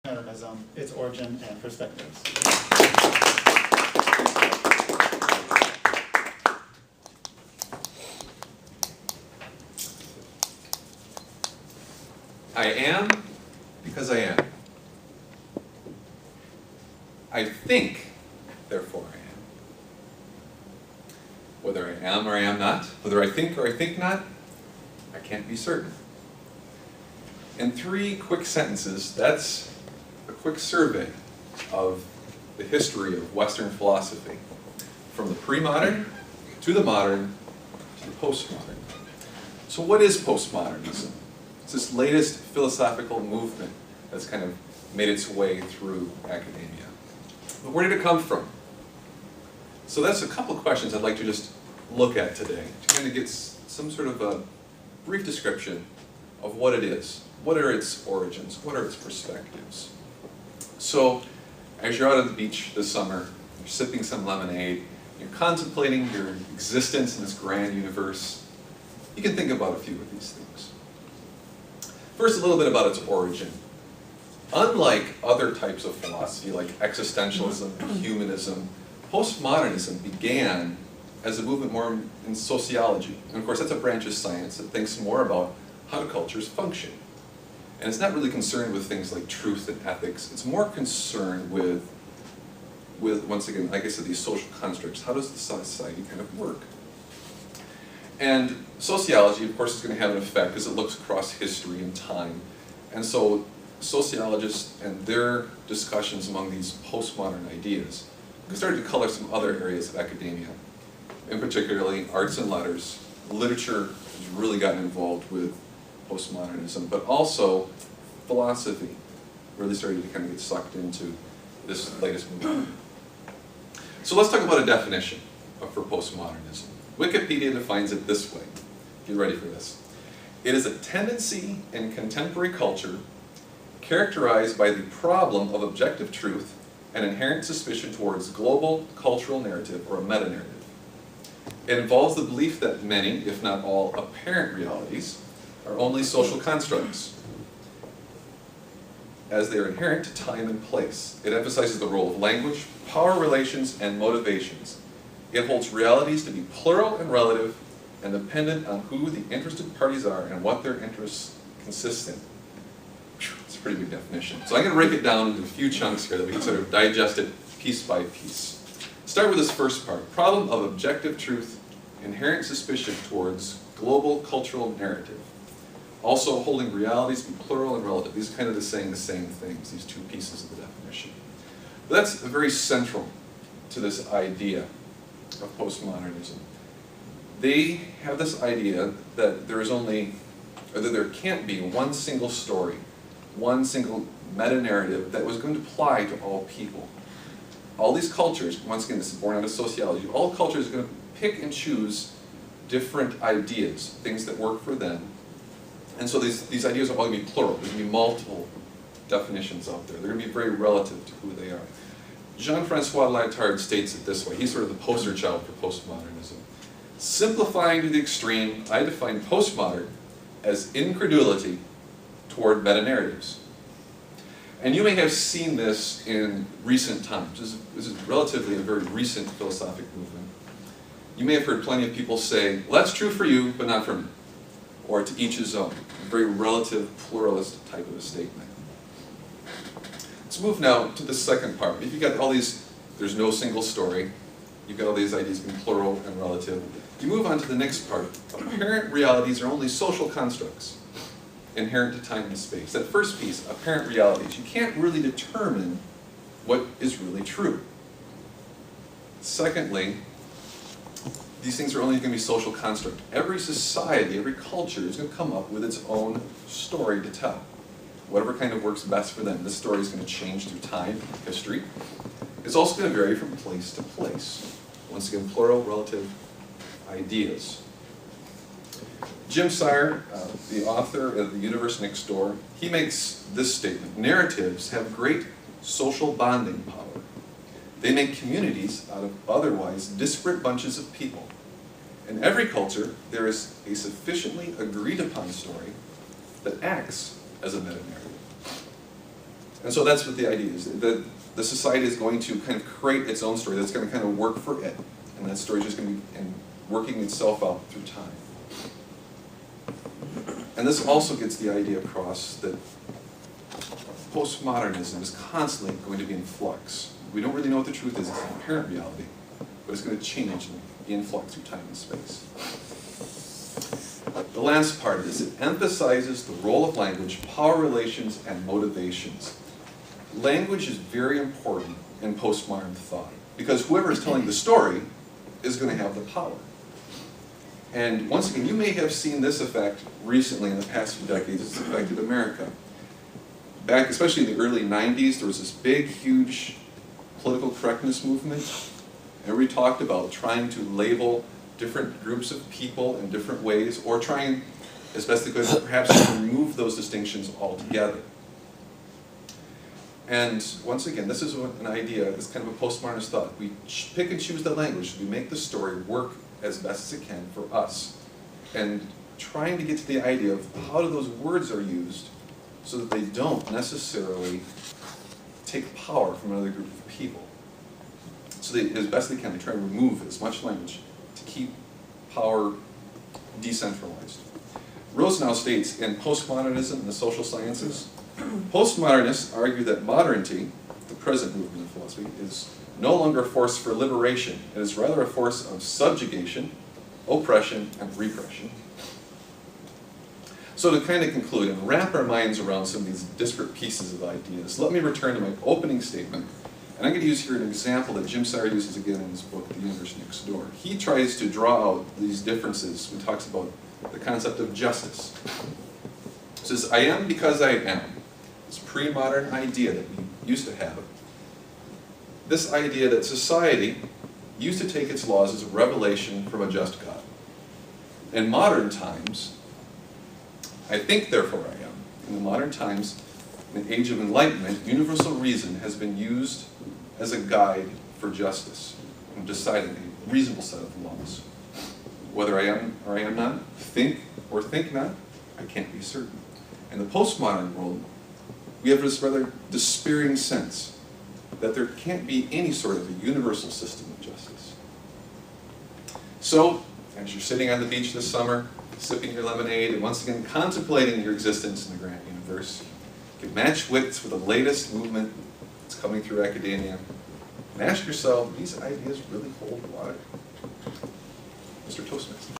Post-Modernism, its origin and perspectives. I am because I am. I think, therefore I am. Whether I am or I am not, whether I think or I think not, I can't be certain. In 3 quick sentences, that's a quick survey of the history of Western philosophy, from the pre-modern to the modern to the postmodern. So what is postmodernism? It's this latest philosophical movement that's kind of made its way through academia. But where did it come from? So that's a couple of questions I'd like to just look at today, to kind of get some sort of a brief description of what it is. What are its origins? What are its perspectives? So, as you're out on the beach this summer, you're sipping some lemonade, you're contemplating your existence in this grand universe, you can think about a few of these things. First, a little bit about its origin. Unlike other types of philosophy, like existentialism, humanism, postmodernism began as a movement more in sociology. And of course, that's a branch of science that thinks more about how do cultures function. And it's not really concerned with things like truth and ethics. It's more concerned with once again, like I said, these social constructs. How does the society kind of work? And sociology, of course, is going to have an effect as it looks across history and time. And so sociologists and their discussions among these postmodern ideas started to color some other areas of academia, in particularly arts and letters. Literature has really gotten involved with postmodernism, but also philosophy really started to kind of get sucked into this latest movement. So let's talk about a definition for postmodernism. Wikipedia defines it this way. Get ready for this. It is a tendency in contemporary culture characterized by the problem of objective truth and inherent suspicion towards global cultural narrative or a meta-narrative. It involves the belief that many, if not all, apparent realities are only social constructs, as they are inherent to time and place. It emphasizes the role of language, power relations, and motivations. It holds realities to be plural and relative and dependent on who the interested parties are and what their interests consist in. It's a pretty big definition. So I'm going to break it down into a few chunks here that we can sort of digest it piece by piece. Start with this first part. Problem of objective truth, inherent suspicion towards global cultural narrative. Also holding realities to be plural and relative. These are kind of saying the same things, these 2 pieces of the definition. But that's very central to this idea of postmodernism. They have this idea that there is only, or that there can't be one single story, one single meta-narrative that was going to apply to all people. All these cultures, once again this is born out of sociology, all cultures are going to pick and choose different ideas, things that work for them. And so these ideas are all going to be plural. There's going to be multiple definitions out there. They're going to be very relative to who they are. Jean-Francois Lyotard states it this way. He's sort of the poster child for postmodernism. Simplifying to the extreme, I define postmodern as incredulity toward meta-narratives. And you may have seen this in recent times. This is relatively a very recent philosophic movement. You may have heard plenty of people say, well, that's true for you, but not for me. Or to each his own. A very relative, pluralist type of a statement. Let's move now to the second part. If you've got all these, there's no single story, you've got all these ideas in plural and relative, you move on to the next part. Apparent realities are only social constructs, inherent to time and space. That first piece, apparent realities, you can't really determine what is really true. Secondly, these things are only going to be social construct. Every society, every culture is going to come up with its own story to tell. Whatever kind of works best for them. This story is going to change through time, history. It's also going to vary from place to place. Once again, plural, relative ideas. Jim Sire, the author of The Universe Next Door, he makes this statement. Narratives have great social bonding power. They make communities out of otherwise disparate bunches of people. In every culture, there is a sufficiently agreed upon story that acts as a meta-narrative. And so that's what the idea is, that the society is going to kind of create its own story that's going to kind of work for it. And that story is just going to be working itself out through time. And this also gets the idea across that postmodernism is constantly going to be in flux. We don't really know what the truth is, it's an apparent reality, but it's going to change and be in flux through time and space. The last part of this, it emphasizes the role of language, power relations, and motivations. Language is very important in postmodern thought, because whoever is telling the story is going to have the power. And once again, you may have seen this effect recently in the past few decades. It's affected America. Back, especially in the early 90s, there was this big, huge political correctness movement. Everybody talked about trying to label different groups of people in different ways, or trying, as best they could, perhaps to remove those distinctions altogether. And once again, this is an idea, it's kind of a postmodernist thought. We pick and choose the language, we make the story work as best as it can for us. And trying to get to the idea of how those words are used so that they don't necessarily take power from another group of people. So they, as best they can, they try to remove as much language to keep power decentralized. Rosenau states, in Postmodernism and the Social Sciences, postmodernists argue that modernity, the present movement of philosophy, is no longer a force for liberation. It is rather a force of subjugation, oppression, and repression. So to kind of conclude and wrap our minds around some of these disparate pieces of ideas, let me return to my opening statement. And I'm going to use here an example that Jim Sire uses again in his book, The Universe Next Door. He tries to draw out these differences when he talks about the concept of justice. He says, I am because I am. This pre-modern idea that we used to have. This idea that society used to take its laws as a revelation from a just God. In modern times, I think, therefore I am. In the modern times, in the age of enlightenment, universal reason has been used as a guide for justice and deciding a reasonable set of laws. Whether I am or I am not, think or think not, I can't be certain. In the postmodern world, we have this rather despairing sense that there can't be any sort of a universal system of justice. So, as you're sitting on the beach this summer, sipping your lemonade, and once again contemplating your existence in the grand universe, you can match wits with the latest movement that's coming through academia, and ask yourself, these ideas really hold water? Mr. Toastmaster.